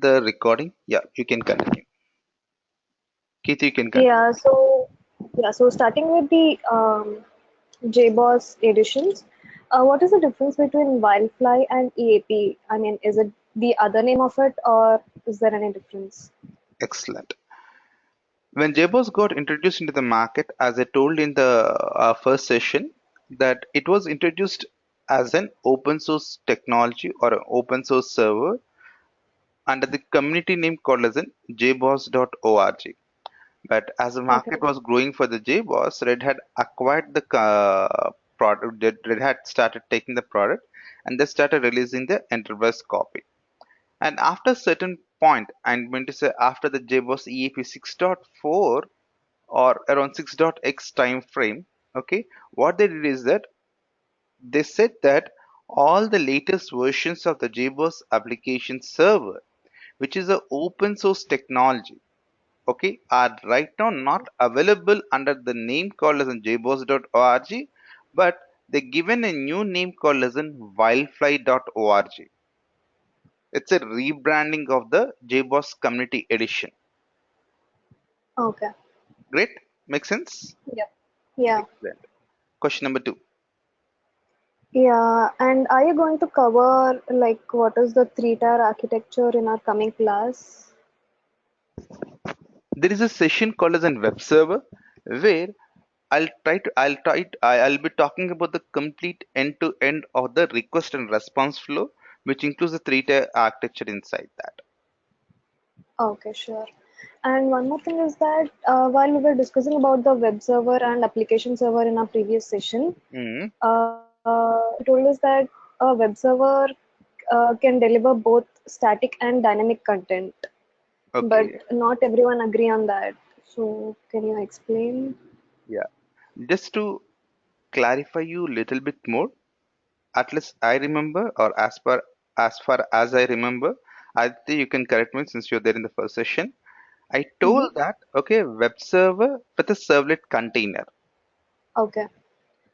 the recording. Yeah, you can continue. Keith, you can continue. Yeah, so starting with the JBoss editions, what is the difference between Wildfly and EAP? I mean, is it the other name of it, or is there any difference? Excellent. When JBoss got introduced into the market, as I told in the first session, that it was introduced as an open source technology or an open source server under the community name called as an jboss.org. But as the Okay. market was growing for the JBoss, Red had acquired the product. Red Hat started taking the product, and they started releasing the enterprise copy. And after a certain point, I'm going to say after the JBoss EAP 6.4 or around 6.x time frame, okay, what they did is that they said that all the latest versions of the JBoss application server, which is an open source technology, okay, are right now not available under the name called as in jboss.org, but they given a new name called as in wildfly.org. It's a rebranding of the JBoss Community Edition. Okay. Great, makes sense. Yep. Yeah. Excellent. Question number two. Yeah. And are you going to cover like what is the three-tier architecture in our coming class? There is a session called as a web server where I'll be talking about the complete end to end of the request and response flow, which includes the three-tier architecture inside that. Okay, sure. And one more thing is that while we were discussing about the web server and application server in our previous session, Mhm. you told us that a web server can deliver both static and dynamic content, but Okay, not everyone agree on that. So can you explain? yeah. Just to clarify you a little bit more, at least I remember, or as far as I remember, I think you can correct me since you're there in the first session. I Mm-hmm. told that okay, web server with a servlet container. Okay.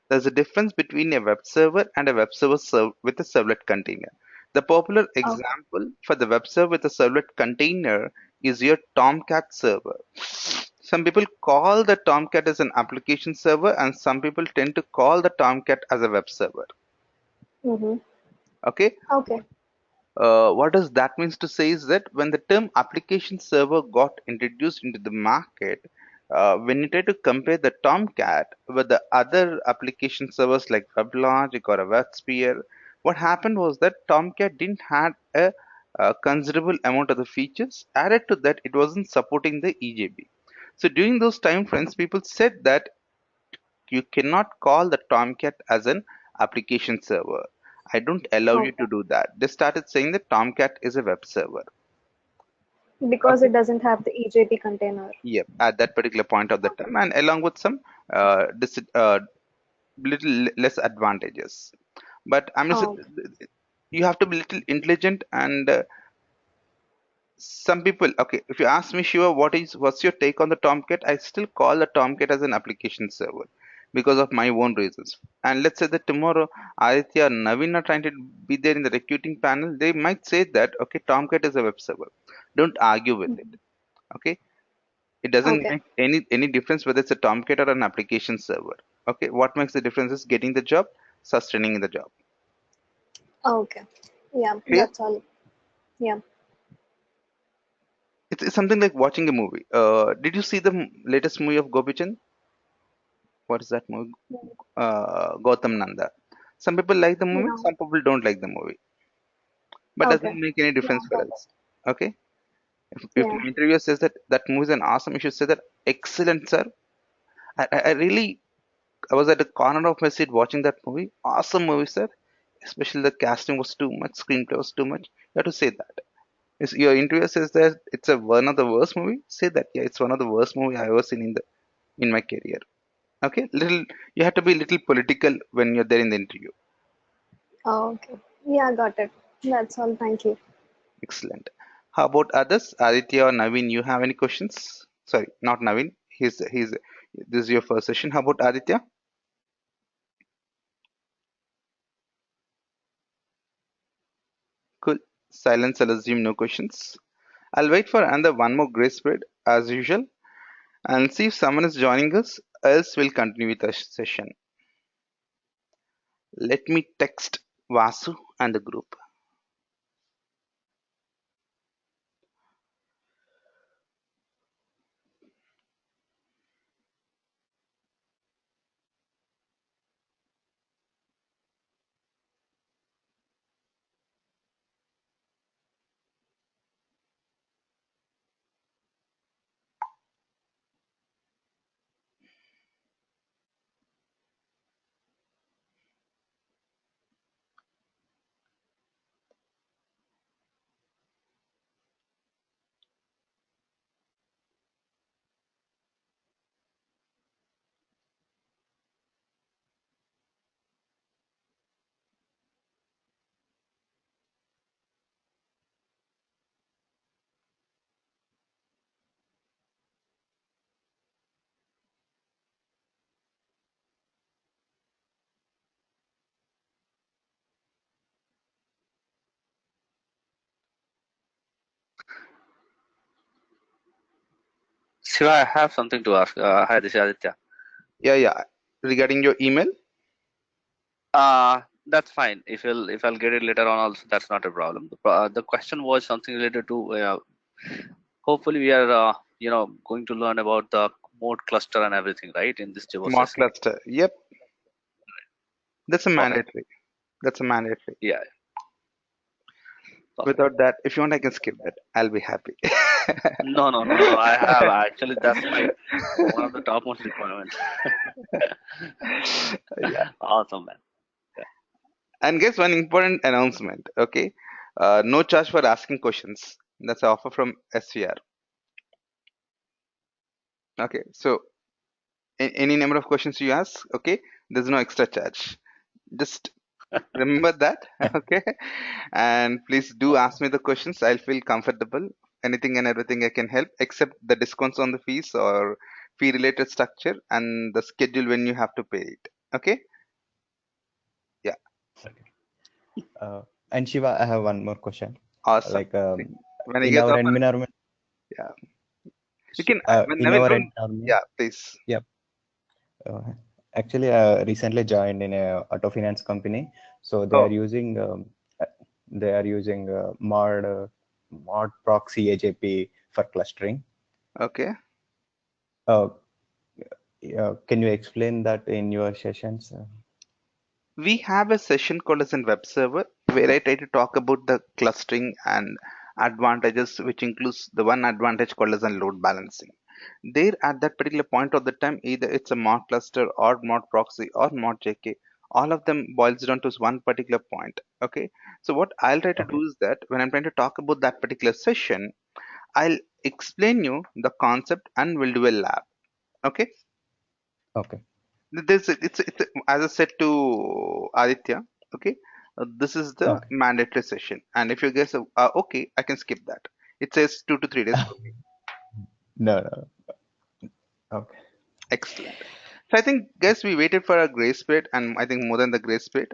There's a difference between a web server and a web server with a servlet container. The popular Okay. example for the web server with a servlet container is your Tomcat server. Some people call the Tomcat as an application server, and some people tend to call the Tomcat as a web server. Mm-hmm. Okay, Okay. what does that means to say is that when the term application server got introduced into the market, when you try to compare the Tomcat with the other application servers like WebLogic or a WebSphere, what happened was that Tomcat didn't have a considerable amount of the features. Added to that, it wasn't supporting the EJB. So during those time frames, people said that you cannot call the Tomcat as an application server. I don't allow you Okay. to do that. They started saying that Tomcat is a web server. Because Okay. it doesn't have the EJP container. Yep. At that particular point of the time, and along with some little less advantages. But I'm just Oh, you have to be little intelligent and some people. Okay, if you ask me, Shiva, what's your take on the Tomcat? I still call the Tomcat as an application server because of my own reasons. And let's say that tomorrow Aditya or Navin are trying to be there in the recruiting panel, they might say that okay, Tomcat is a web server. Don't argue with it. mhm. Okay, it doesn't Okay. make any difference whether it's a Tomcat or an application server. Okay, what makes the difference is getting the job, sustaining the job. Okay. Yeah, Clear? that's all. Yeah. It's something like watching a movie. Did you see the latest movie of Gopichand? What is that movie? Gautam Nanda. Some people like the movie, No. some people don't like the movie, but Okay. doesn't make any Yeah, difference for got it. us. Okay, if Yeah. your interviewer says that that movie is an awesome, you should say that excellent, sir. I really I was at the corner of my seat watching that movie. Awesome movie, sir. Especially the casting was too much, screenplay was too much. You have to say that. If your interviewer says that it's a one of the worst movie, say that yeah, it's one of the worst movie I ever seen in my career. Okay, little you have to be little political when you're there in the interview. Okay. Yeah, got it. That's all. Thank you. Excellent. How about others? Aditya or Naveen, you have any questions? Sorry, not Naveen. He's this is your first session. How about Aditya? Cool. Silence, I'll assume no questions. I'll wait for another one more grace period as usual and see if someone is joining us, else we'll continue with the session. Let me text Vasu and the group. Shiva, I have something to ask. Hi, this is Aditya. Yeah. Regarding your email, That's fine. If I'll get it later on, also that's not a problem. The question was something related to. Hopefully, we are going to learn about the mode cluster and everything, right? In this JBoss mod session. cluster. Yep, that's a Perfect. mandatory. That's a mandatory. Yeah. Perfect. Without that, if you want, I can skip that. I'll be happy. No. I have actually. That's my one of the topmost requirements. Yeah. Awesome, man. And guess one important announcement. Okay, no charge for asking questions. That's an offer from SVR. Okay, so any number of questions you ask, okay, there's no extra charge. Just remember that, okay? And please do Okay. ask me the questions. I'll feel comfortable. Anything and everything I can help, except the discounts on the fees or fee related structure and the schedule when you have to pay it. Okay? Yeah, Okay. And Shiva, I have one more question. awesome. Like When I in get our offer, environment, yeah, you can. When in Naveen, our don't. environment, Yeah, please. yep. Uh, Actually, I recently joined in a auto finance company, so Oh, they are using mod proxy AJP for clustering. okay. Uh, can you explain that in your sessions? We have a session called as a web server where I try to talk about the clustering and advantages, which includes the one advantage called as a load balancing. There at that particular point of the time, either it's a mod cluster or mod proxy or mod JK, all of them boils down to one particular point. Okay. So what I'll try to Okay, do is that when I'm trying to talk about that particular session, I'll explain you the concept and we'll do a lab. Okay. okay, As I said to Aditya, okay, this is the okay. mandatory session, and if you guess, okay, I can skip that. It says 2 to 3 days for me. No, no. Okay, Excellent. So I think, guys, we waited for a grace period, and I think more than the grace period.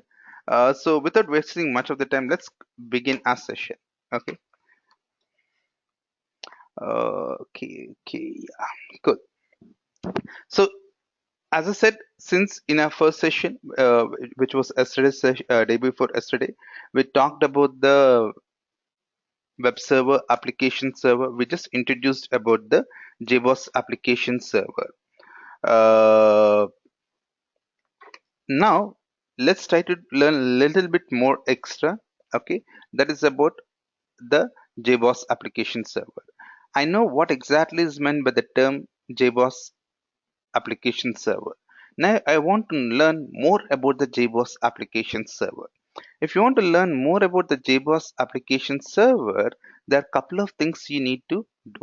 So without wasting much of the time, let's begin our session. Okay. Yeah, good. So as I said, since in our first session, which was yesterday's day before yesterday, we talked about the web server application server. We just introduced about the JBoss application server. Uh, Now let's try to learn a little bit more extra. Okay, that is about the JBoss application server. I know what exactly is meant by the term JBoss application server. Now I want to learn more about the JBoss application server. If you want to learn more about the JBoss application server, there are a couple of things you need to do.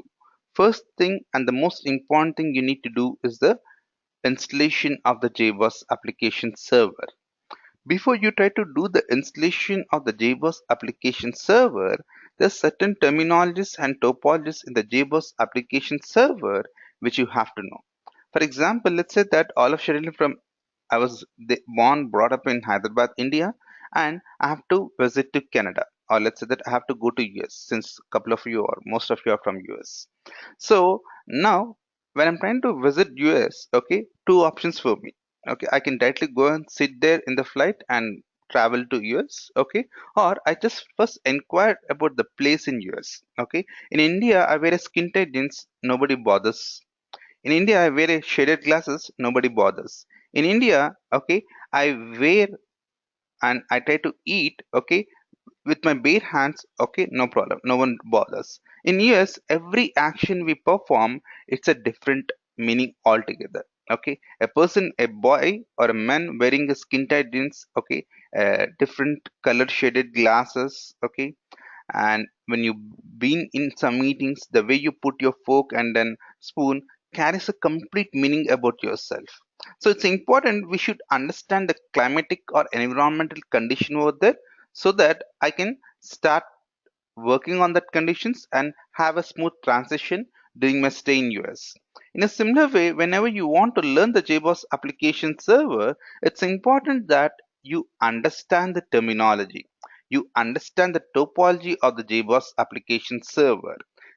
First thing and the most important thing you need to do is the installation of the JBoss application server. Before you try to do the installation of the JBoss application server, there's certain terminologies and topologies in the JBoss application server which you have to know. For example, let's say that all of Sherilyn from I was born, brought up in Hyderabad, India, and I have to visit to Canada. or let's say that I have to go to US, since a couple of you or most of you are from US. So now when I'm trying to visit US, okay, two options for me. Okay, I can directly go and sit there in the flight and travel to US, okay, or I just first inquire about the place in US. Okay, in India I wear a skin tight jeans, nobody bothers. In India I wear a shaded glasses, nobody bothers. In India, okay, I wear and I try to eat, okay, with my bare hands, okay, no problem, no one bothers. In US, every action we perform, it's a different meaning altogether. Okay, a person, a boy or a man wearing a skin tight jeans, okay, different color shaded glasses, okay, and when you've been in some meetings, the way you put your fork and then spoon carries a complete meaning about yourself. So it's important we should understand the climatic or environmental condition over there, so that I can start working on that conditions and have a smooth transition during my stay in US. In a similar way, whenever you want to learn the JBoss application server, it's important that you understand the terminology. You understand the topology of the JBoss application server.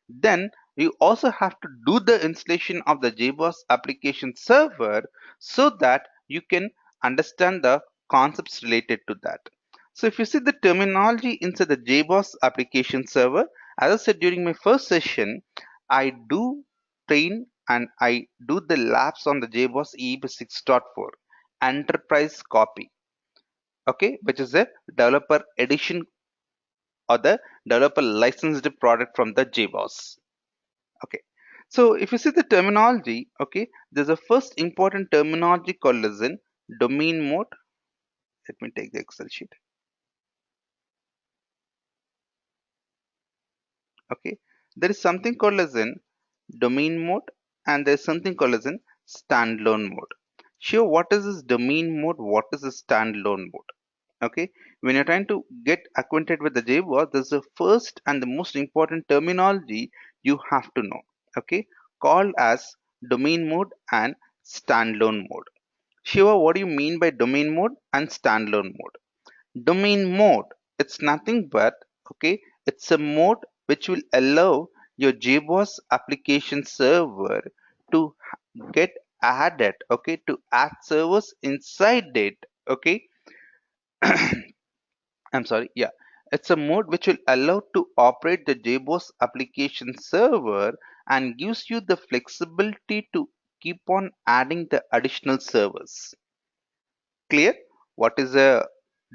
Then you also have to do the installation of the JBoss application server so that you can understand the concepts related to that. So if you see the terminology inside the JBoss application server, as I said during my first session, I do train and I do the labs on the JBoss EAP 6.4 enterprise copy, okay, which is a developer edition or the developer licensed product from the JBoss. Okay. So if you see the terminology, okay, there's a first important terminology called as in domain mode. Let me take the Excel sheet. Okay, there is something called as in domain mode and there's something called as in standalone mode. Sure, what is this domain mode? What is this standalone mode? Okay, when you're trying to get acquainted with the JBoss, there's the first and the most important terminology you have to know. Okay, called as domain mode and standalone mode. Shiva, what do you mean by domain mode and standalone mode? Domain mode, it's nothing but, okay, it's a mode which will allow your JBoss application server to get added, okay, to add servers inside it, okay. I'm sorry, yeah, it's a mode which will allow to operate the JBoss application server and gives you the flexibility to keep on adding the additional servers. Clear? What is a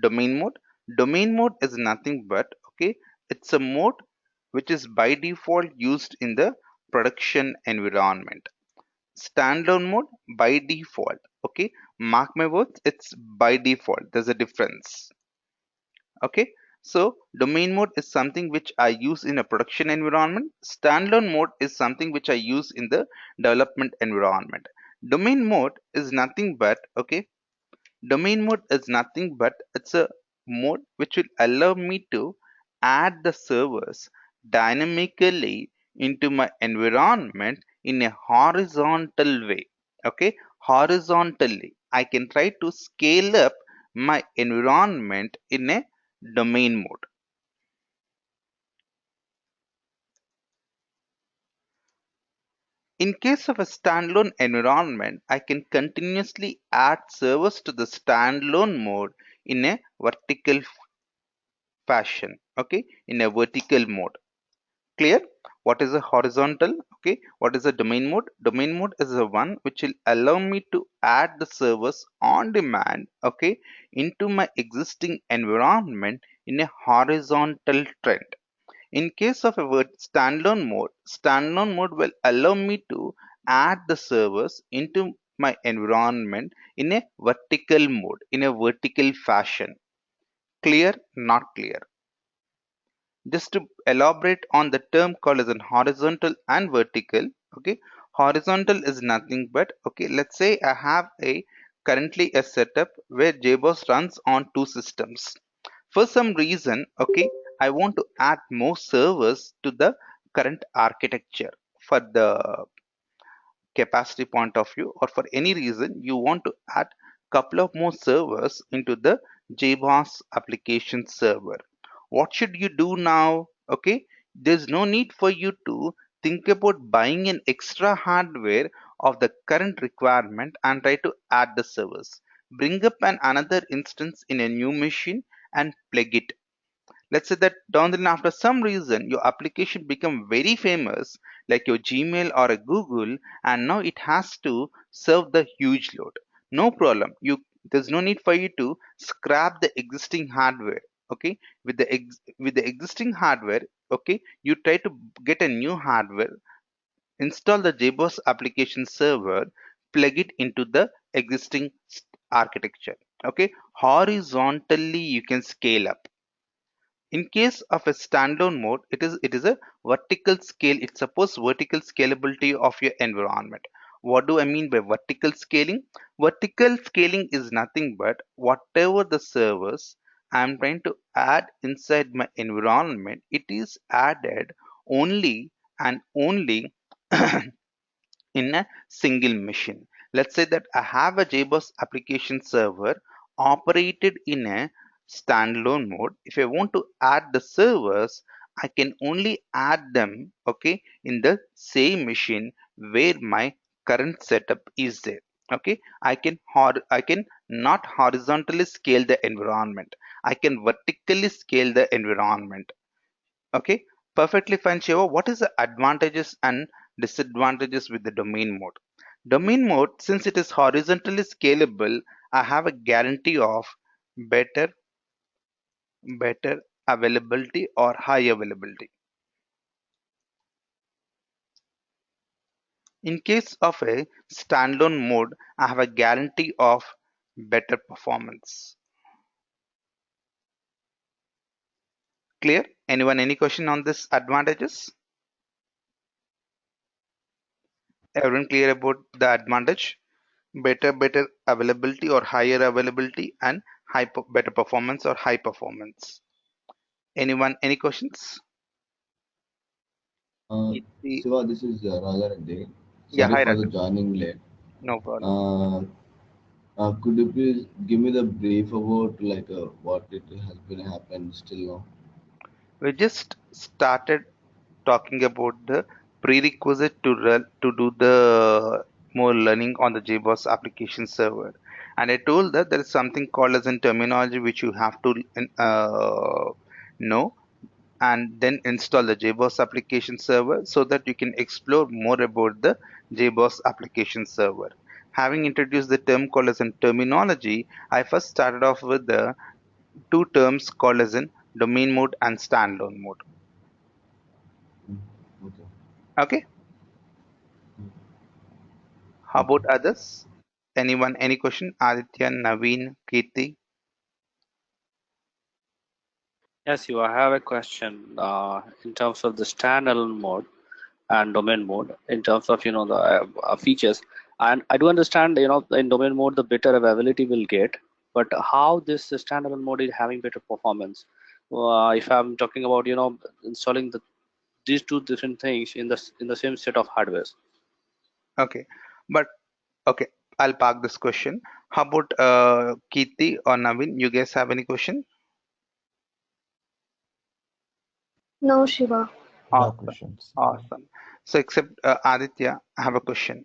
domain mode? Domain mode is nothing but, okay, it's a mode which is by default used in the production environment. Standalone mode by default, okay, mark my words, it's by default, there's a difference. Okay, so domain mode is something which I use in a production environment. Standalone mode is something which I use in the development environment. Domain mode is nothing but, okay, domain mode is nothing but it's a mode which will allow me to add the servers dynamically into my environment in a horizontal way. Okay, horizontally. I can try to scale up my environment in a domain mode. In case of a standalone environment, I can continuously add servers to the standalone mode in a vertical fashion, okay, in a vertical mode. Clear? What is a horizontal? Okay, what is a domain mode? Domain mode is the one which will allow me to add the servers on demand, okay, into my existing environment in a horizontal trend. In case of a standalone mode will allow me to add the servers into my environment in a vertical mode, in a vertical fashion. Clear? Not clear? Just to elaborate on the term called as an horizontal and vertical. Okay, horizontal is nothing but, okay, let's say I have a currently a setup where JBoss runs on two systems. For some reason, okay, I want to add more servers to the current architecture. For the capacity point of view or for any reason you want to add couple of more servers into the JBoss application server. What should you do now? Okay, there's no need for you to think about buying an extra hardware of the current requirement and try to add the servers. Bring up another instance in a new machine and plug it. Let's say that down the line, after some reason, your application become very famous, like your Gmail or a Google, and now it has to serve the huge load. No problem. There's no need for you to scrap the existing hardware. Okay, with the existing hardware, okay, you try to get a new hardware, install the JBoss application server, plug it into the existing architecture. Okay, horizontally you can scale up. In case of a standalone mode, it is a vertical scale. It supports vertical scalability of your environment. What do I mean by vertical scaling? Vertical scaling is nothing but whatever the servers I'm trying to add inside my environment, it is added only and only in a single machine. Let's say that I have a JBoss application server operated in a standalone mode. If I want to add the servers, I can only add them, okay, in the same machine where my current setup is there. Okay, I can not horizontally scale the environment. I can vertically scale the environment. Okay, perfectly fine, Shiva. What is the advantages and disadvantages with the domain mode? Domain mode, since it is horizontally scalable, I have a guarantee of better, better availability or high availability. In case of a standalone mode, I have a guarantee of better performance. Clear? Anyone, any question on this advantages? Everyone clear about the advantage? Better availability or higher availability and better performance or high performance. Anyone, any questions? Uh, Kirti- Siva, this is Raja Reddy. yeah, Sorry hi for the Raghav. joining late. No problem. Uh, could you please give me the brief about what it has been happened still now? We just started talking about the prerequisite to do the more learning on the JBoss application server, and I told that there is something called as in terminology which you have to know, and then install the JBoss application server so that you can explore more about the JBoss application server. Having introduced the term called as in terminology, I first started off with the two terms called as in domain mode and standalone mode. Mm, okay. Okay, Mm, how okay. about others? Anyone, any question? Aditya, Naveen, Kirti? Yes, you. I have a question in terms of the standalone mode and domain mode in terms of the features. And I do understand in domain mode the better availability will get, but how this standalone mode is having better performance? If I'm talking about installing these two different things in the same set of hardwares. Okay, but okay, I'll park this question. How about Kirti or Naveen? You guys have any question? No, Shiva. No Awesome, questions. awesome. So, except Aditya, I have a question.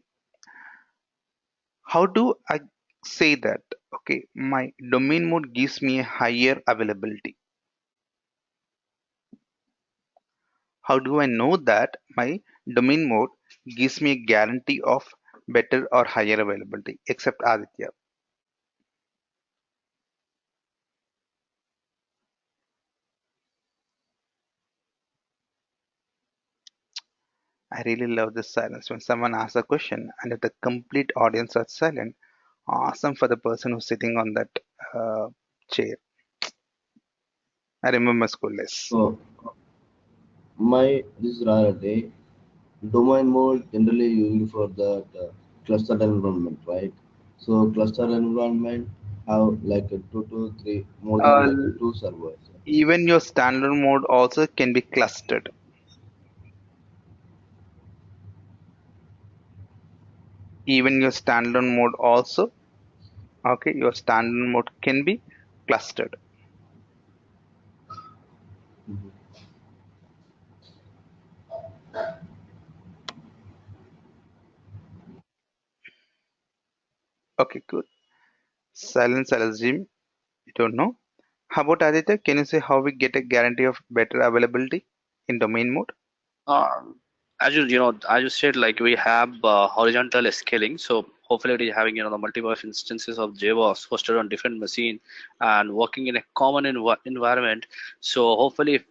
How do I say that? Okay, my domain mode gives me a higher availability. How do I know that my domain mode gives me a guarantee of better or higher availability? Except Aditya. I really love this silence when someone asks a question and if the complete audience are silent. Awesome for the person who's sitting on that uh, chair. I remember school days. So, this is Raja Reddy. Domain mode generally used for that clustered environment, right? So, cluster environment have two to three, more than Uh, two servers. even your standard mode also can be clustered. Even your standalone mode also, okay, your standalone mode can be clustered. Okay, good. Silence, I'll assume you don't know. How about Aditya? Can you say how we get a guarantee of better availability in domain mode? Um, as as you said, like we have horizontal scaling. So hopefully, it is having the multiple instances of JBoss hosted on different machine and working in a common environment. So hopefully,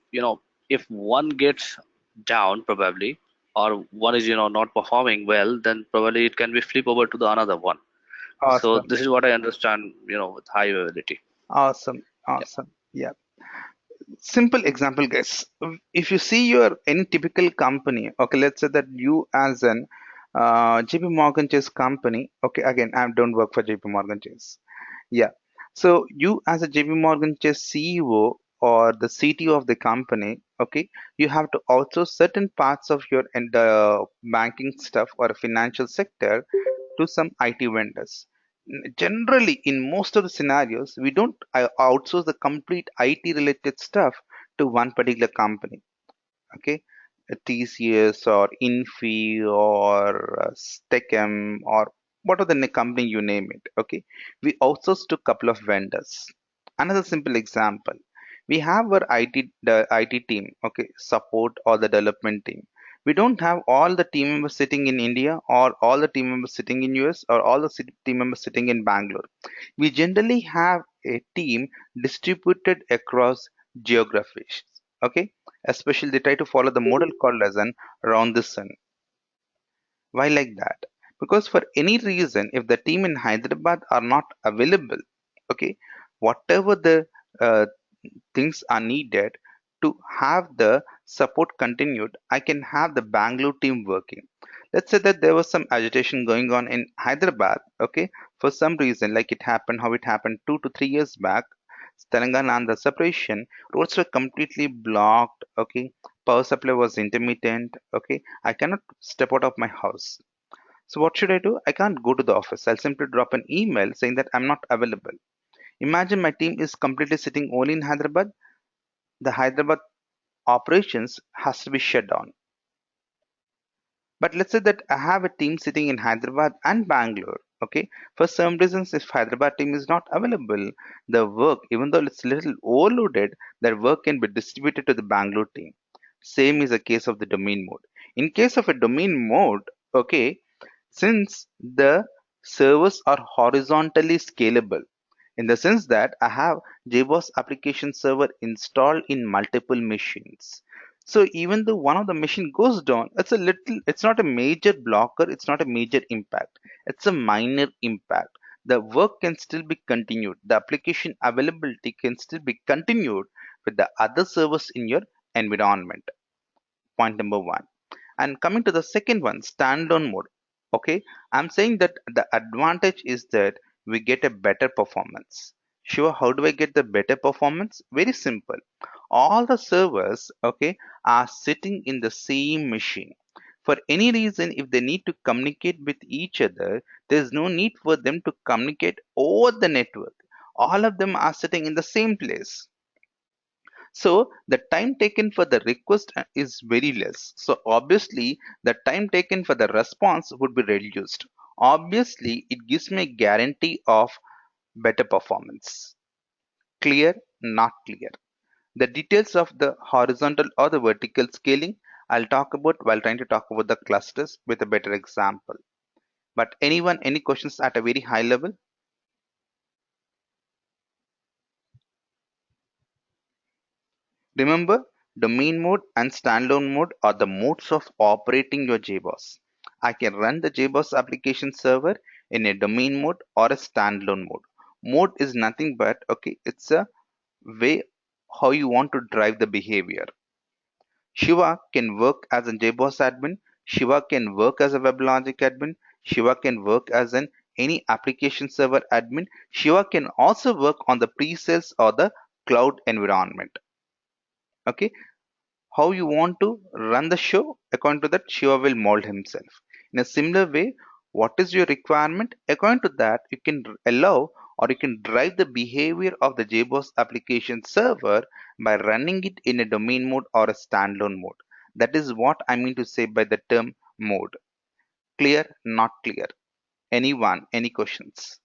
if one gets down probably, or one is not performing well, then probably it can be flip over to the another one. So Awesome. this is what I understand, with high availability. Awesome. Yeah. Awesome. Yeah. Simple example, guys. If you see your any typical company, okay, let's say that you as an JP Morgan Chase company, okay, again, I don't work for JP Morgan Chase. Yeah. So you as a JP Morgan Chase CEO or the CTO of the company, okay, you have to outsource certain parts of your banking stuff or financial sector to some IT vendors. Generally, in most of the scenarios, we don't outsource the complete IT related stuff to one particular company. Okay, a TCS or Infi or Stechem or what are the company you name it. Okay, we outsource to a couple of vendors. Another simple example, we have our the IT team, okay, support or the development team. We don't have all the team members sitting in India or all the team members sitting in US or all the team members sitting in Bangalore. We generally have a team distributed across geographies. Okay, especially they try to follow the model called as an around the sun. Why like that? Because for any reason, if the team in Hyderabad are not available, okay, whatever the uh, things are needed to have the support continued, I can have the Bangalore team working. Let's say that there was some agitation going on in Hyderabad, okay, for some reason, like it happened, how it happened 2 to 3 years back, Telangana and the separation, roads were completely blocked, okay, power supply was intermittent, okay, I cannot step out of my house. So what should I do? I can't go to the office. I'll simply drop an email saying that I'm not available. Imagine my team is completely sitting only in Hyderabad. The Hyderabad operations has to be shut down. But let's say that I have a team sitting in Hyderabad and Bangalore. Okay, for some reasons, if Hyderabad team is not available, the work, even though it's a little overloaded, that work can be distributed to the Bangalore team. Same is the case of the domain mode. In case of a domain mode, okay, since the servers are horizontally scalable, in the sense that I have JBoss application server installed in multiple machines. So even though one of the machine goes down, it's not a major blocker, it's not a major impact. It's a minor impact. The work can still be continued. The application availability can still be continued with the other servers in your environment. Point number one. And coming to the second one, standalone mode. Okay, I'm saying that the advantage is that we get a better performance. Sure, how do I get the better performance? Very simple. All the servers, okay, are sitting in the same machine. For any reason, if they need to communicate with each other, there's no need for them to communicate over the network. All of them are sitting in the same place. So the time taken for the request is very less. So obviously the time taken for the response would be reduced. Obviously it gives me a guarantee of better performance. Clear? Not clear. The details of the horizontal or the vertical scaling I'll talk about while trying to talk about the clusters with a better example. But anyone, any questions at a very high level? Remember, domain mode and standalone mode are the modes of operating your JBoss. I can run the JBoss application server in a domain mode or a standalone mode. Mode is nothing but, okay, it's a way how you want to drive the behavior. Shiva can work as a JBoss admin. Shiva can work as a WebLogic admin. Shiva can work as an any application server admin. Shiva can also work on the pre-sales or the cloud environment. Okay, how you want to run the show, according to that Shiva will mold himself. In a similar way, what is your requirement, according to that you can allow or you can drive the behavior of the JBoss application server by running it in a domain mode or a standalone mode. That is what I mean to say by the term mode. Clear? Not clear? Anyone? Any questions?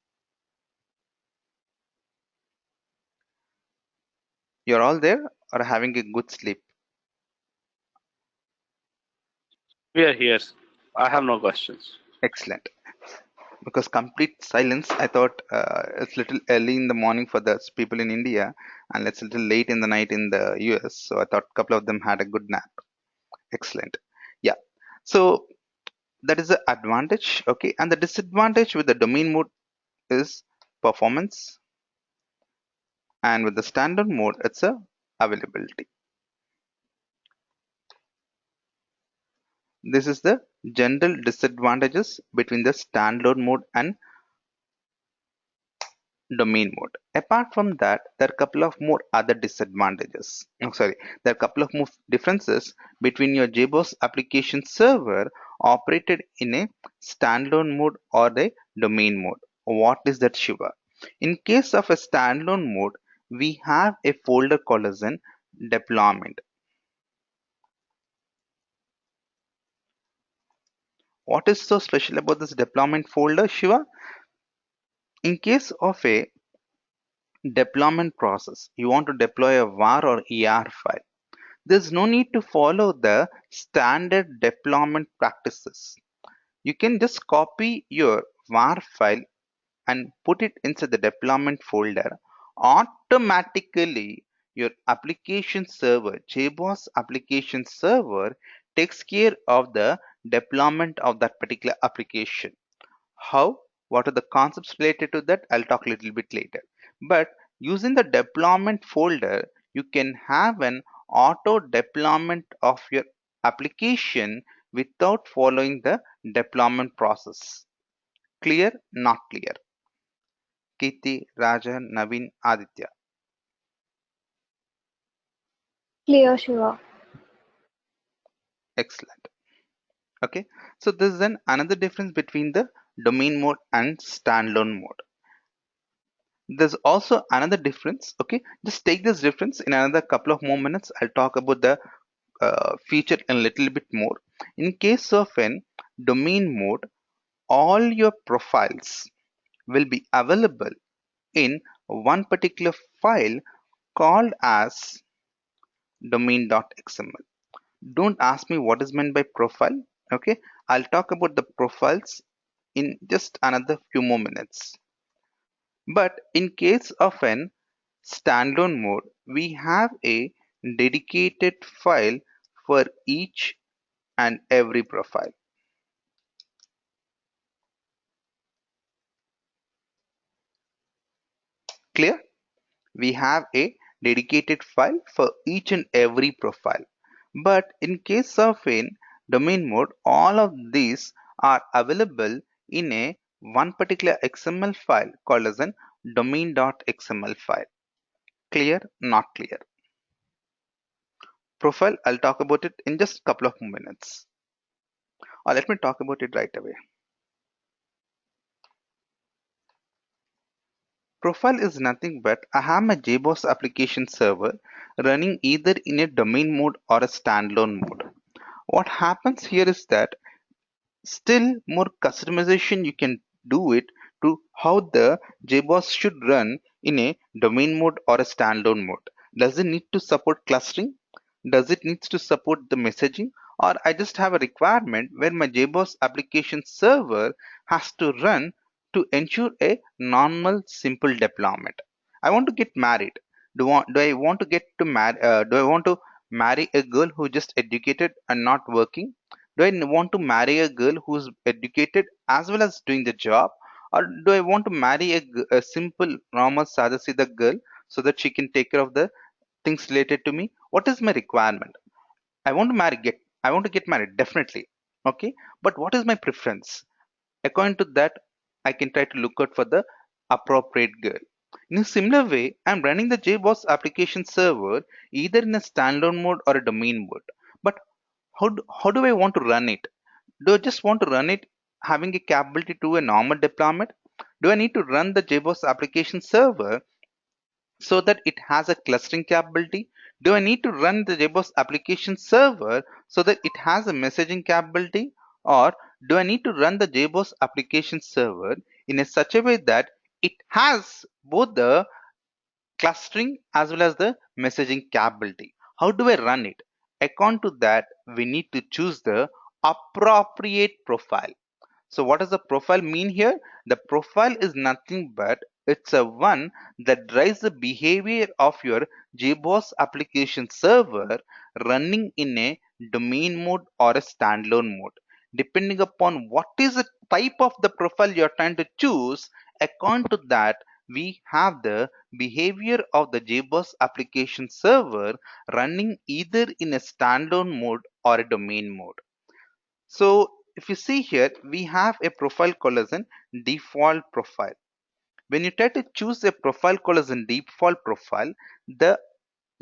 You're all there or having a good sleep? We are here. I have no questions. Excellent. Because complete silence, I thought it's little early in the morning for the people in India, and it's a little late in the night in the US. So I thought a couple of them had a good nap. Excellent. Yeah. So that is the advantage. Okay. And the disadvantage with the domain mode is performance, and with the standard mode, it's a availability. This is the general disadvantages between the standalone mode and domain mode. Apart from that, there are a couple of more other disadvantages. Oh, sorry, there are a couple of more differences between your JBoss application server operated in a standalone mode or a domain mode. What is that, Shiva? In case of a standalone mode, we have a folder called as an deployment. What is so special about this deployment folder, Shiva? In case of a deployment process, you want to deploy a var or ER file. There's no need to follow the standard deployment practices. You can just copy your var file and put it inside the deployment folder. Automatically, your application server, JBoss application server, takes care of the deployment of that particular application. How? What are the concepts related to that? I'll talk a little bit later. But using the deployment folder, you can have an auto deployment of your application without following the deployment process. Clear? Not clear? Kirti, Raja, Naveen, Aditya. Clear, Shiva. Excellent. Okay. So this is another difference between the domain mode and standalone mode. There's also another difference. Okay, just take this difference in another couple of more minutes. I'll talk about the feature in a little bit more. In case of an domain mode, all your profiles will be available in one particular file called as domain.xml. Don't ask me what is meant by profile. Okay, I'll talk about the profiles in just another few more minutes. But in case of an standalone mode, we have a dedicated file for each and every profile. Clear? We have a dedicated file for each and every profile. But in case of in domain mode, all of these are available in a one particular XML file called as an domain.xml file. Clear? Not clear? Profile, I'll talk about it in just a couple of minutes. Or let me talk about it right away. Profile is nothing but I have my JBoss application server running either in a domain mode or a standalone mode. What happens here is that still more customization you can do it to how the JBoss should run in a domain mode or a standalone mode. Does it need to support clustering? Does it needs to support the messaging? Or I just have a requirement where my JBoss application server has to run to ensure a normal simple deployment. I want to get married. Do I want to get to marry? Do I want to marry a girl who just educated and not working? Do I want to marry a girl who's educated as well as doing the job? Or do I want to marry a simple, normal, sada sida girl so that she can take care of the things related to me? What is my requirement? I want to I want to get married, definitely. Okay. But what is my preference? According to that, I can try to look out for the appropriate girl. In a similar way, I'm running the JBoss application server either in a standalone mode or a domain mode. But how do I want to run it? Do I just want to run it having a capability to a normal deployment? Do I need to run the JBoss application server so that it has a clustering capability? Do I need to run the JBoss application server so that it has a messaging capability? Or do I need to run the JBoss application server in a such a way that it has both the clustering as well as the messaging capability? How do I run it? According to that, we need to choose the appropriate profile. So what does the profile mean here? The profile is nothing but it's a one that drives the behavior of your JBoss application server running in a domain mode or a standalone mode. Depending upon what is the type of the profile you're trying to choose, according to that, we have the behavior of the JBoss application server running either in a standalone mode or a domain mode. So if you see here, we have a profile called as an default profile. When you try to choose a profile called as a default profile, the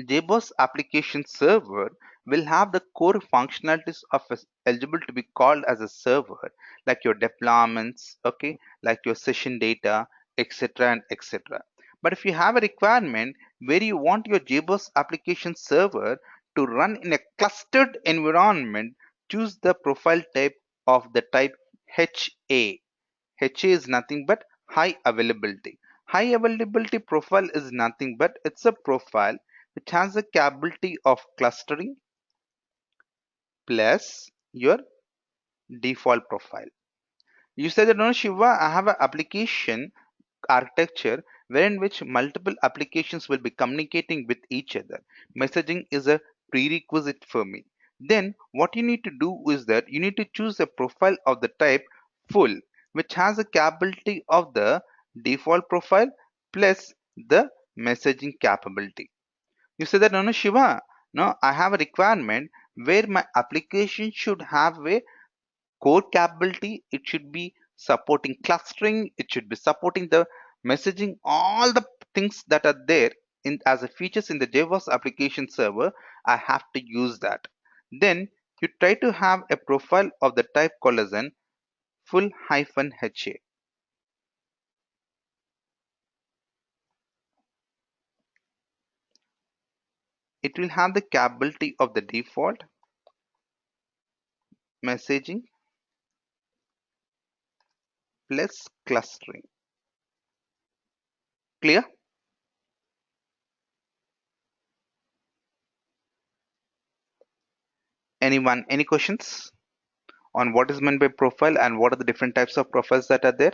JBoss application server will have the core functionalities of eligible to be called as a server, like your deployments, okay, like your session data, etc. and etc. But if you have a requirement where you want your JBoss application server to run in a clustered environment, choose the profile type of the type HA. HA is nothing but high availability. High availability profile is nothing but it's a profile which has the capability of clustering plus your default profile. You said that no Shiva, I have an application architecture wherein which multiple applications will be communicating with each other. Messaging is a prerequisite for me. Then what you need to do is that you need to choose a profile of the type full, which has a capability of the default profile plus the messaging capability. You say that no, no, Shiva, no, I have a requirement where my application should have a core capability. It should be supporting clustering. It should be supporting the messaging, all the things that are there in as a features in the JBoss application server. I have to use that. Then you try to have a profile of the type called as an full hyphen HA. It will have the capability of the default messaging plus clustering. Clear? Anyone, any questions on what is meant by profile and what are the different types of profiles that are there?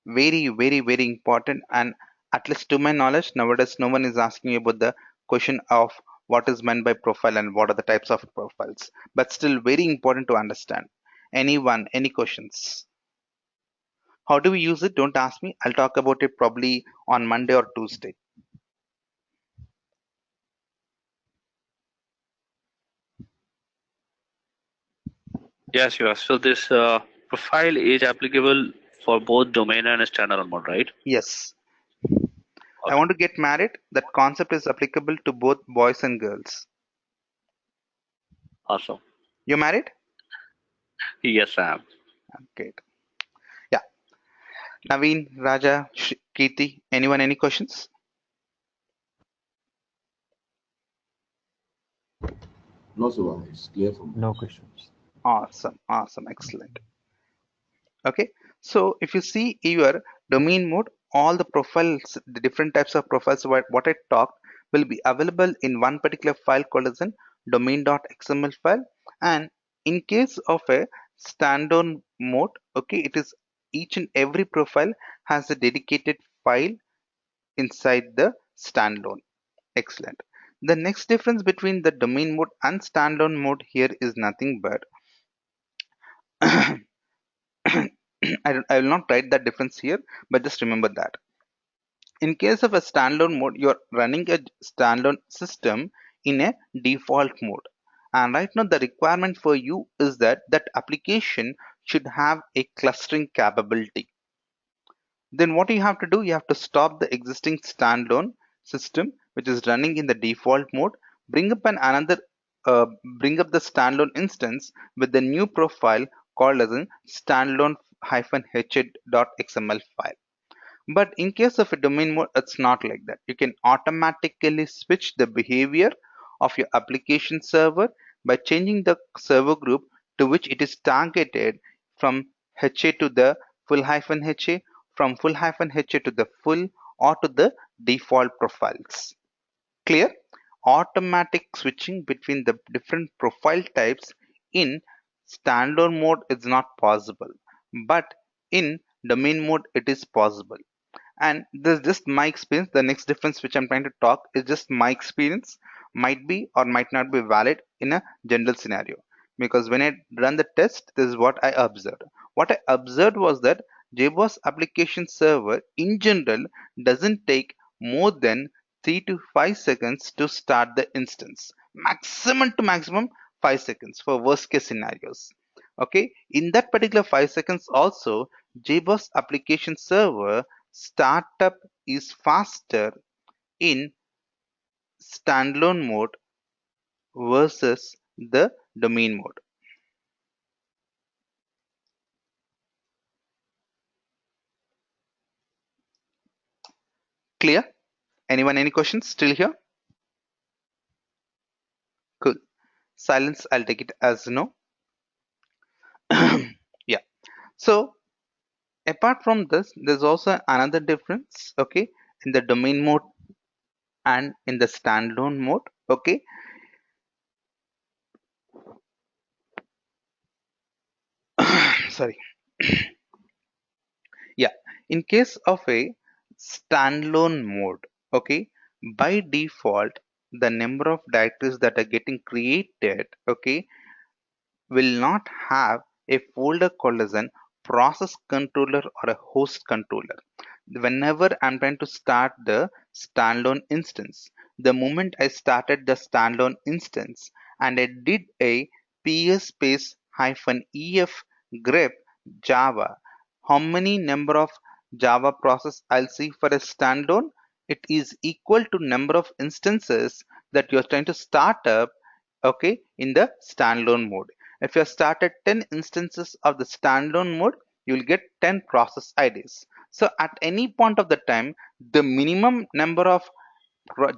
Very, very, very important. And at least to my knowledge, nowadays no one is asking you about the question of what is meant by profile and what are the types of profiles. But still very important to understand. Anyone, any questions? How do we use it? Don't ask me. I'll talk about it probably on Monday or Tuesday. Yes, you are. So this profile is applicable for both domain and standalone mode, right? Yes. I Okay. want to get married. That concept is applicable to both boys and girls. Awesome. You're married? Yes, I am. Great. Yeah. Naveen, Raja, Kirti, anyone, any questions? No, Shiva, it's clear for me. No questions. Awesome. Awesome. Excellent. Okay, so if you see your domain mode, all the profiles, the different types of profiles what I talked will be available in one particular file called as an domain.xml file. And in case of a standalone mode, okay, it is each and every profile has a dedicated file inside the standalone. Excellent. The next difference between the domain mode and standalone mode here is nothing but I will not write that difference here, but just remember that. In case of a standalone mode, you're running a standalone system in a default mode. And right now, the requirement for you is that that application should have a clustering capability. Then what you have to do, you have to stop the existing standalone system, which is running in the default mode, bring up uh, bring up the standalone instance with the new profile called as a standalone-h.xml file. But in case of a domain mode, it's not like that. You can automatically switch the behavior of your application server by changing the server group to which it is targeted from HA to the full hyphen HA, from full hyphen HA to the full, or to the default profiles. Clear? Automatic switching between the different profile types in standalone mode is not possible, but in domain mode it is possible. And this is just my experience. The next difference which I'm trying to talk is just my experience, might be or might not be valid in a general scenario, because when I run the test, this is what I observed. What I observed was that JBoss application server in general doesn't take more than 3 to 5 seconds to start the instance, maximum to maximum 5 seconds for worst case scenarios. Okay, in that particular 5 seconds also, JBoss application server startup is faster in standalone mode versus the domain mode. Clear? Anyone, any questions still here? Cool. Silence, I'll take it as no. Yeah. So apart from this, there's also another difference, okay, in the domain mode and in the standalone mode. Okay. Sorry. Yeah, in case of a standalone mode, okay, by default, the number of directories that are getting created, okay, will not have a folder called as an process controller or a host controller. Whenever I'm trying to start the standalone instance, the moment I started the standalone instance and I did a ps space hyphen ef grep java, how many number of java process I'll see for a standalone? It is equal to number of instances that you're trying to start up, okay, in the standalone mode. If you have started 10 instances of the standalone mode, you will get 10 process IDs. So at any point of the time, the minimum number of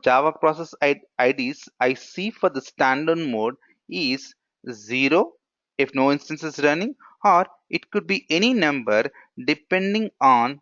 Java process IDs I see for the standalone mode is 0 if no instance is running, or it could be any number depending on.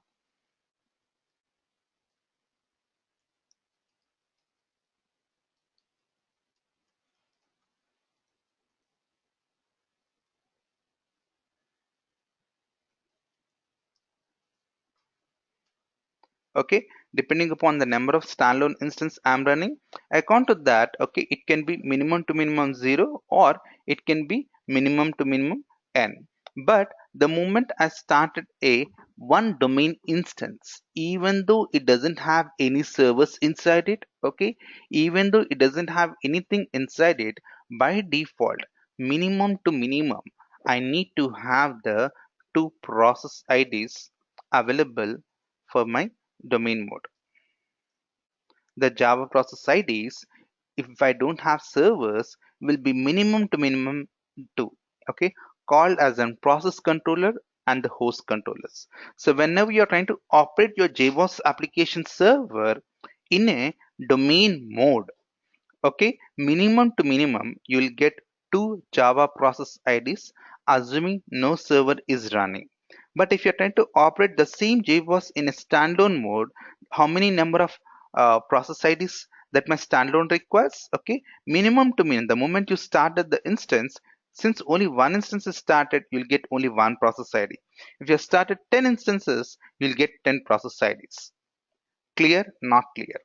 Okay, depending upon the number of standalone instance I'm running, according to that, okay, it can be minimum to minimum 0, or it can be minimum to minimum n. But the moment I started a one domain instance, even though it doesn't have any servers inside it, okay, even though it doesn't have anything inside it, by default, minimum to minimum, I need to have the two process IDs available for my domain mode. The Java process IDs, if I don't have servers, will be minimum to minimum 2, okay, called as a process controller and the host controllers. So whenever you're trying to operate your JBoss application server in a domain mode, okay, minimum to minimum, you'll get two Java process IDs, assuming no server is running. But if you're trying to operate the same JBoss in a standalone mode, how many number of process IDs that my standalone requires? Okay, minimum to minimum. The moment you started the instance, since only one instance is started, you'll get only one process ID. If you started 10 instances, you'll get 10 process IDs. Clear? Not clear?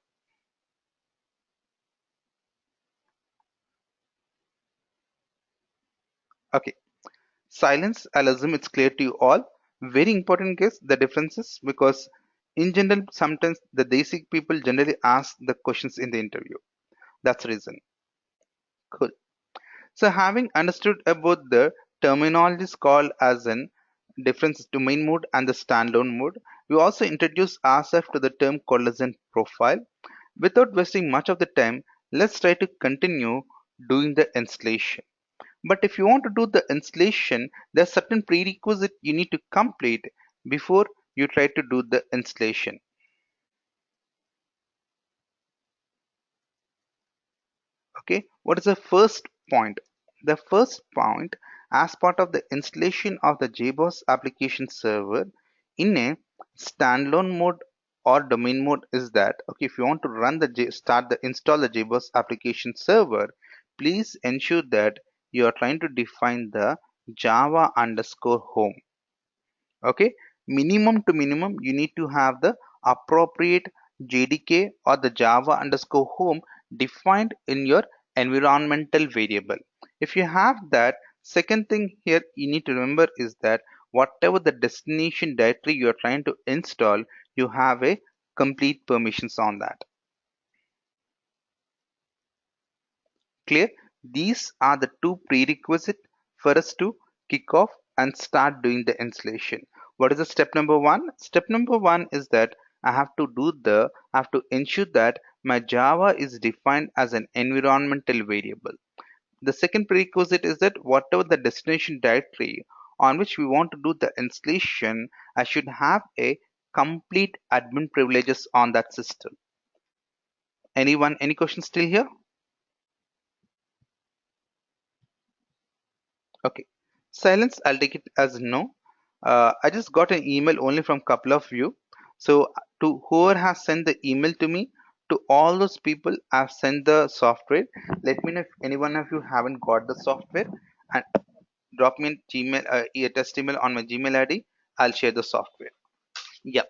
Okay. Silence, I'll assume it's clear to you all. Very important case, the differences, because in general, sometimes the basic people generally ask the questions in the interview. That's the reason. Cool. So having understood about the terminologies called as an difference domain mode and the standalone mode, we also introduce ourselves to the term called as an profile. Without wasting much of the time, let's try to continue doing the installation. But if you want to do the installation, there's certain prerequisite you need to complete before you try to do the installation. Okay, what is the first point? The first point as part of the installation of the JBoss application server in a standalone mode or domain mode is that, okay, if you want to run the install the JBoss application server, please ensure that you are trying to define the Java underscore home. Okay, minimum to minimum, you need to have the appropriate JDK or the Java underscore home defined in your environmental variable. If you have that, second thing here you need to remember is that whatever the destination directory you are trying to install, you have a complete permissions on that. Clear? These are the two prerequisites for us to kick off and start doing the installation. What is the step number one? Step number one is that I have to ensure that my Java is defined as an environmental variable. The second prerequisite is that whatever the destination directory on which we want to do the installation, I should have a complete admin privileges on that system. Anyone, any questions still here? Okay. Silence, I'll take it as no. I just got an email only from couple of you. So to whoever has sent the email to me, to all those people I've sent the software. Let me know if any one of you haven't got the software and drop me a Gmail, a test email on my Gmail ID. I'll share the software. Yeah.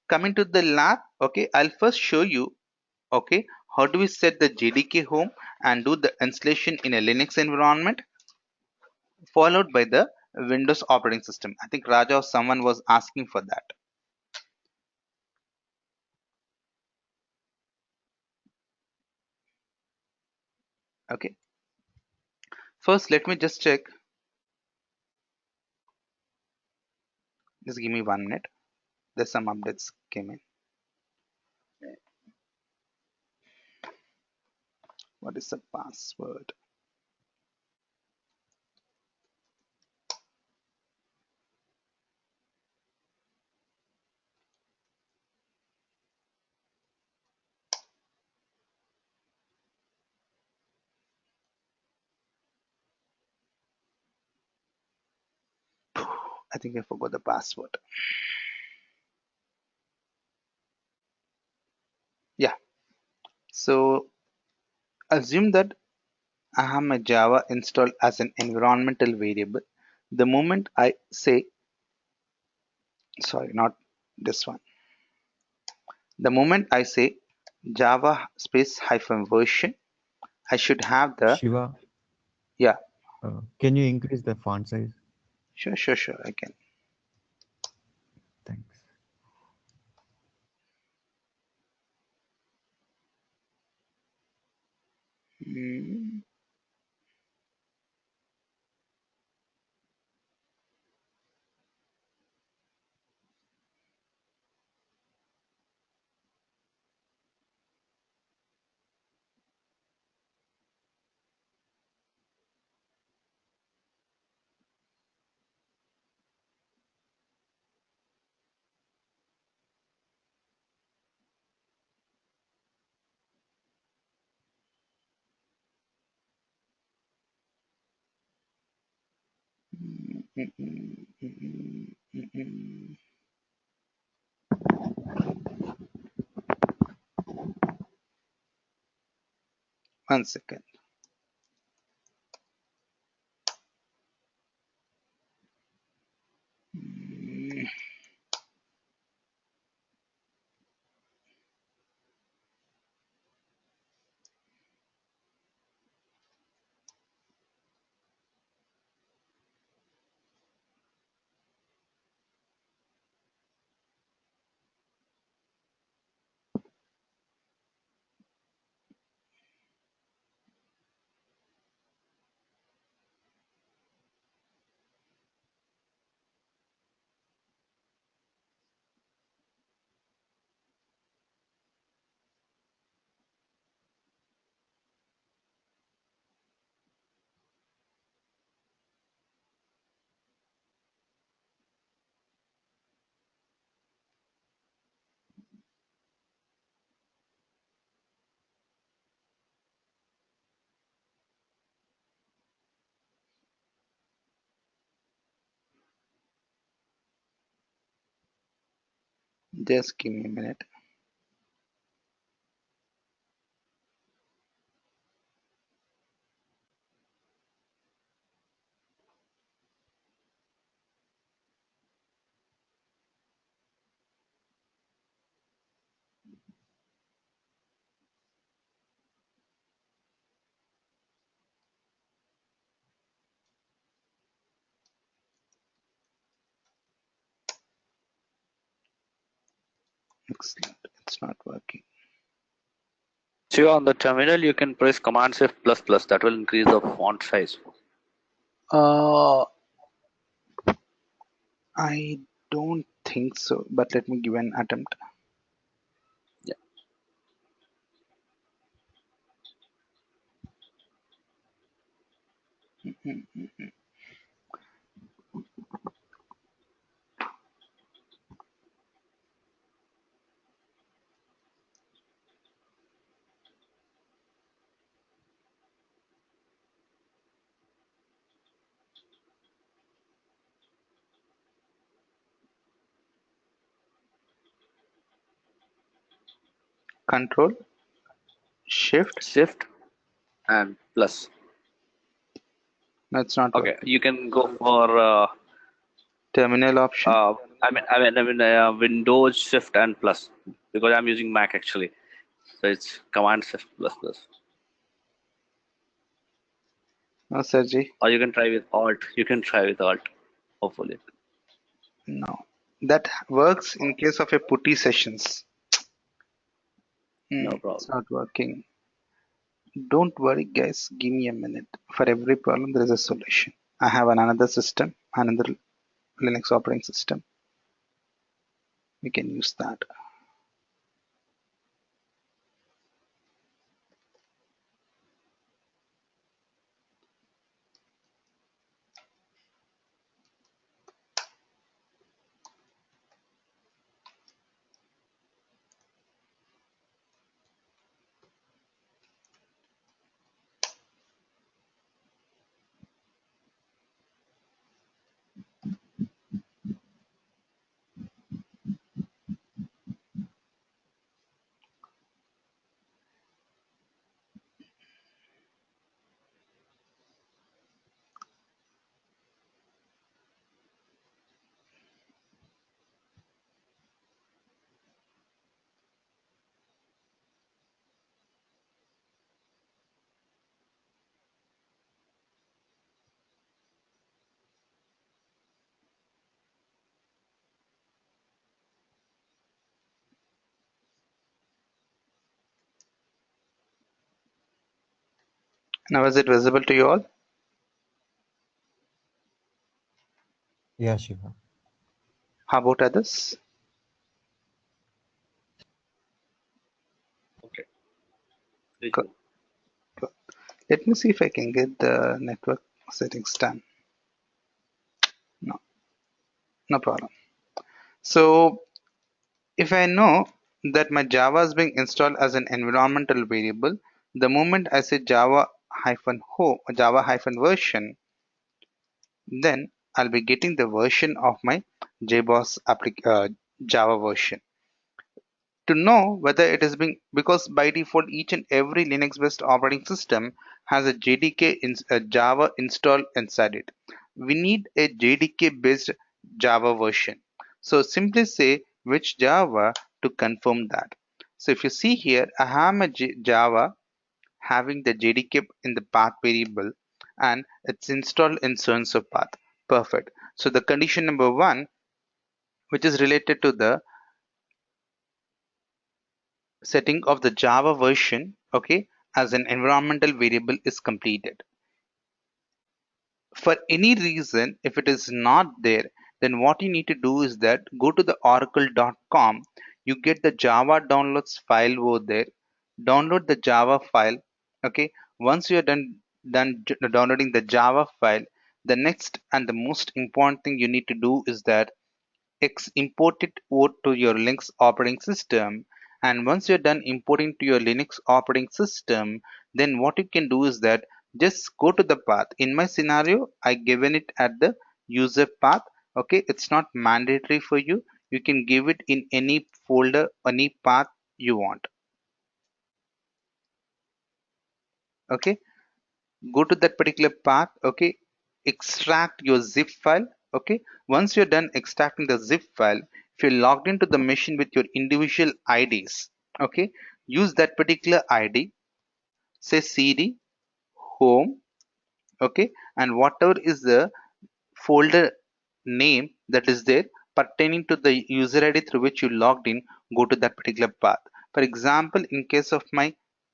Coming to the lab, okay, I'll first show you, okay, how do we set the JDK home and do the installation in a Linux environment, followed by the Windows operating system. I think Raja or someone was asking for that. Okay. First, let me just check. Just give me 1 minute. There's some updates came in. What is the password? I think I forgot the password. Yeah. So assume that I have my Java installed as an environmental variable. The moment I say, sorry, not this one. The moment I say Java space hyphen version, I should have the, Shiva, yeah, can you increase the font size? sure, I can. Thanks. Mm, mm, mm, mm, mm, mm, mm. One second. Mm, Just give me a minute. Excellent. It's not working. So on the terminal, you can press Command Shift plus plus. That will increase the font size. I don't think so, but let me give an attempt. Yeah. Control, Shift. Shift and plus. No, it's not Okay, working. you can go for Terminal option. Windows Shift and plus, because I'm using Mac actually. So it's Command Shift plus plus. No, Sergi. Or you can try with Alt. You can try with Alt. Hopefully. No. That works in case of a putty sessions. No It's problem. not working. Don't worry, guys. Give me a minute. For every problem, there is a solution. I have another system, another Linux operating system. We can use that. Now, is it visible to you all? Yeah, Shiva. How about others? Okay. Good. Good. Let me see if I can get the network settings done. No, no problem. So, if I know that my Java is being installed as an environmental variable, the moment I say Java hyphen home, Java hyphen version, then I'll be getting the version of my JBoss Java version. To know whether it is being, because by default each and every Linux based operating system has a JDK a Java installed inside it. We need a JDK based Java version. So simply say which Java to confirm that. So if you see here, I have a Java having the JDK in the path variable and it's installed in so and so path. Perfect. So the condition number one, which is related to the setting of the Java version, okay, as an environmental variable is completed. For any reason, if it is not there, then what you need to do is that go to the oracle.com, you get the Java downloads file over there, download the Java file, okay. Once you are done downloading the Java file, the next and the most important thing you need to do is that import it over to your Linux operating system. And once you're done importing to your Linux operating system, then what you can do is that just go to the path. In my scenario, I given it at the user path. Okay, it's not mandatory for you. you can give it in any folder, any path you want. Okay, go to that particular path. Okay, extract your zip file. Okay, once you're done extracting the zip file, if you're logged into the machine with your individual IDs, okay, use that particular ID, say cd home, okay, and whatever is the folder name that is there pertaining to the user ID through which you logged in, go to that particular path. For example, in case of my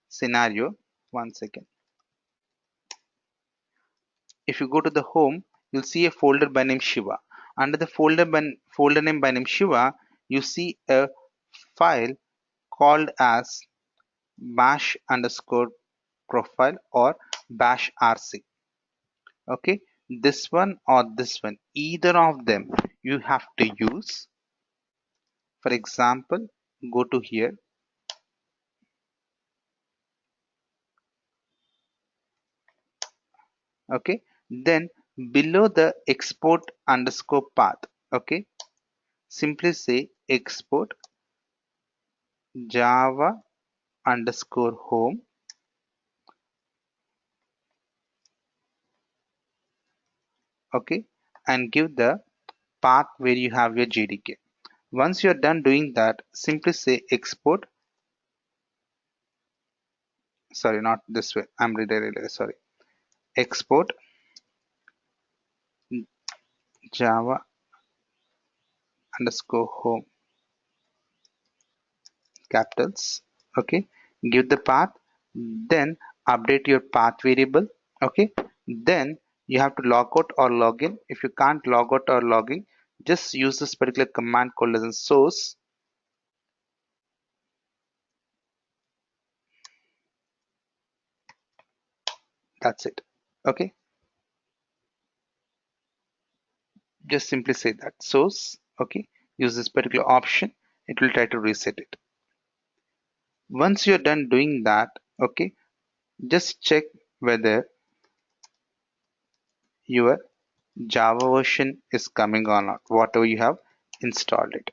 scenario, one second, if you go to the home, you'll see a folder by name Shiva. Under the folder name by name Shiva, you see a file called as bash underscore profile or bash rc. Okay, this one or this one, either of them you have to use. For example, go to here. Okay, then below the export underscore path, okay, simply say export java underscore home, okay, and give the path where you have your jdk. Once you're done doing that, simply say export, sorry, not this way, I'm redirected, sorry, export java underscore home capitals, okay, give the path, then update your path variable. Okay, then you have to log out or log in. If you can't log out or log in, just use this particular command called as a source. That's it. Okay, just simply say that source. Okay, use this particular option, it will try to reset it. Once you're done doing that, okay, just check whether your java version is coming or not, whatever you have installed it.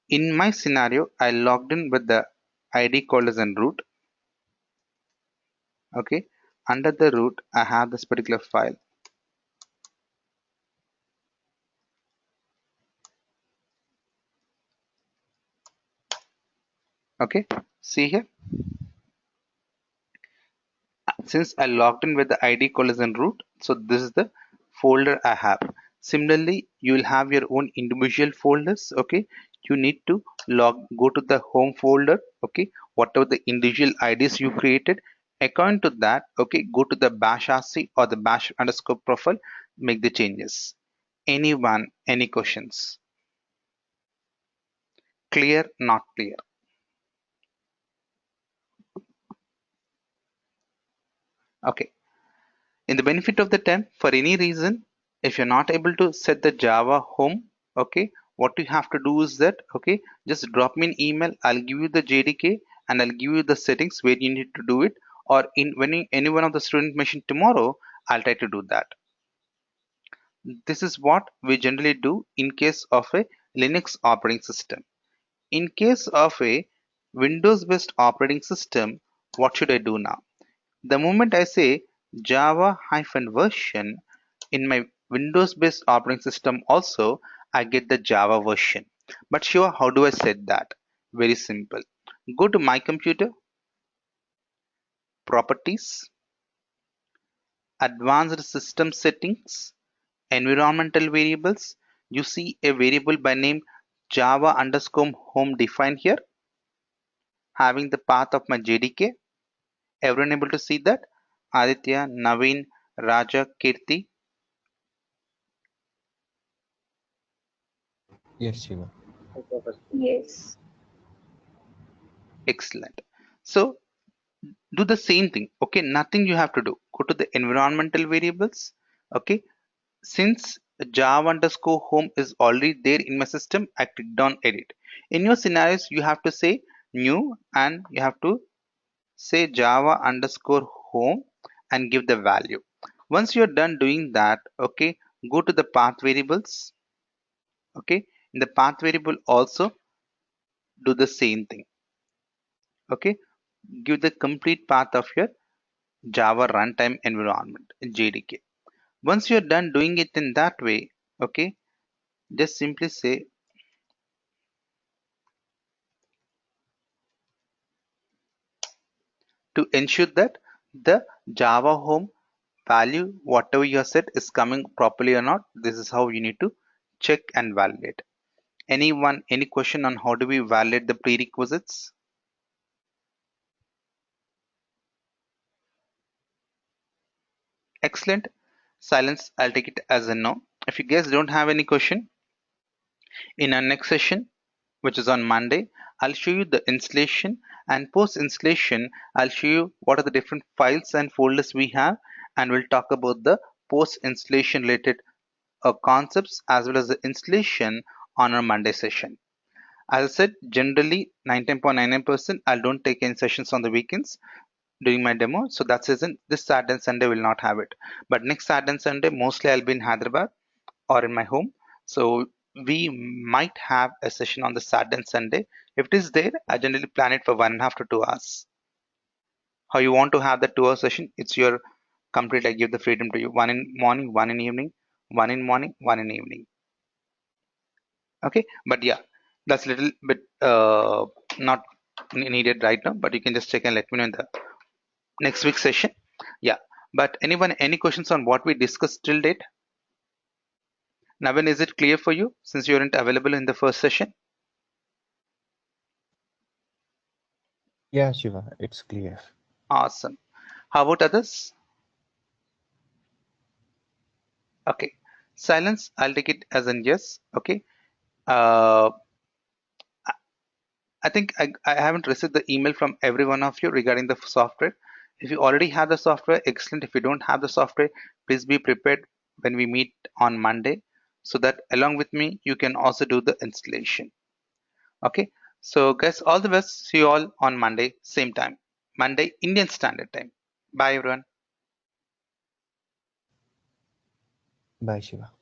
In my scenario, I logged in with the ID called as in root. Okay, under the root, I have this particular file. Okay, see here, since I logged in with the ID called as in root, so this is the folder I have. Similarly, you will have your own individual folders. Okay, you need to go to the home folder. Okay, whatever the individual IDs you created, according to that, okay, go to the bash rc or the bash underscore profile, make the changes. Anyone, any questions? Clear, not clear? Okay, in the benefit of the time, for any reason, if you're not able to set the java home, okay, what you have to do is that, okay, just drop me an email, I'll give you the jdk and I'll give you the settings where you need to do it, or in any one of the student machine tomorrow, I'll try to do that. This is what we generally do in case of a Linux operating system. In case of a Windows based operating system, what should I do now? The moment I say Java version in my Windows based operating system also, I get the Java version. But sure, how do I set that? Very simple. Go to my computer, properties, advanced system settings, environmental variables. You see a variable by name Java underscore home defined here, having the path of my JDK. Everyone able to see that? Aditya, Naveen, Raja, Kirti. Yes, Shiva. Yes. Excellent. So do the same thing. Okay, nothing you have to do. Go to the environmental variables. Okay, since Java underscore home is already there in my system, I clicked on edit. In your scenarios, you have to say new and you have to say Java underscore home and give the value. Once you're done doing that, okay, go to the path variables. Okay, In the path variable also do the same thing. Okay, give the complete path of your Java runtime environment, JDK. Once you're done doing it in that way, okay, just simply say to ensure that the Java home value, whatever you have set, is coming properly or not. This is how you need to check and validate. Anyone, any question on how do we validate the prerequisites? Excellent. Silence, I'll take it as a no. If you guys don't have any question, in our next session, which is on Monday, I'll show you the installation, and post installation, I'll show you what are the different files and folders we have, and we'll talk about the post installation related concepts as well as the installation on our Monday session. As I said, generally 99.99% I don't take any sessions on the weekends during my demo. So that's reason this Saturday and Sunday will not have it. But next Saturday and Sunday, mostly I'll be in Hyderabad or in my home. So we might have a session on the Saturday and Sunday. If it is there, I generally plan it for 1.5 to 2 hours. How you want to have the 2 hour session, it's your complete. I give the freedom to you. One in morning, one in evening, one in morning, one in evening. Okay, but yeah, that's a little bit not needed right now, but you can just check and let me know in the next week's session. Yeah, but anyone, any questions on what we discussed till date? Navin, is it clear for you since you weren't available in the first session? Yeah, Shiva, it's clear. Awesome. How about others? Okay, silence, I'll take it as an yes. Okay, uh, I think I haven't received the email from every one of you regarding the software. If you already have the software, excellent. If you don't have the software, please be prepared when we meet on Monday so that along with me, you can also do the installation. Okay. So guys, all the best. See you all on Monday, same time. Monday, Indian Standard Time. Bye everyone. Bye, Shiva.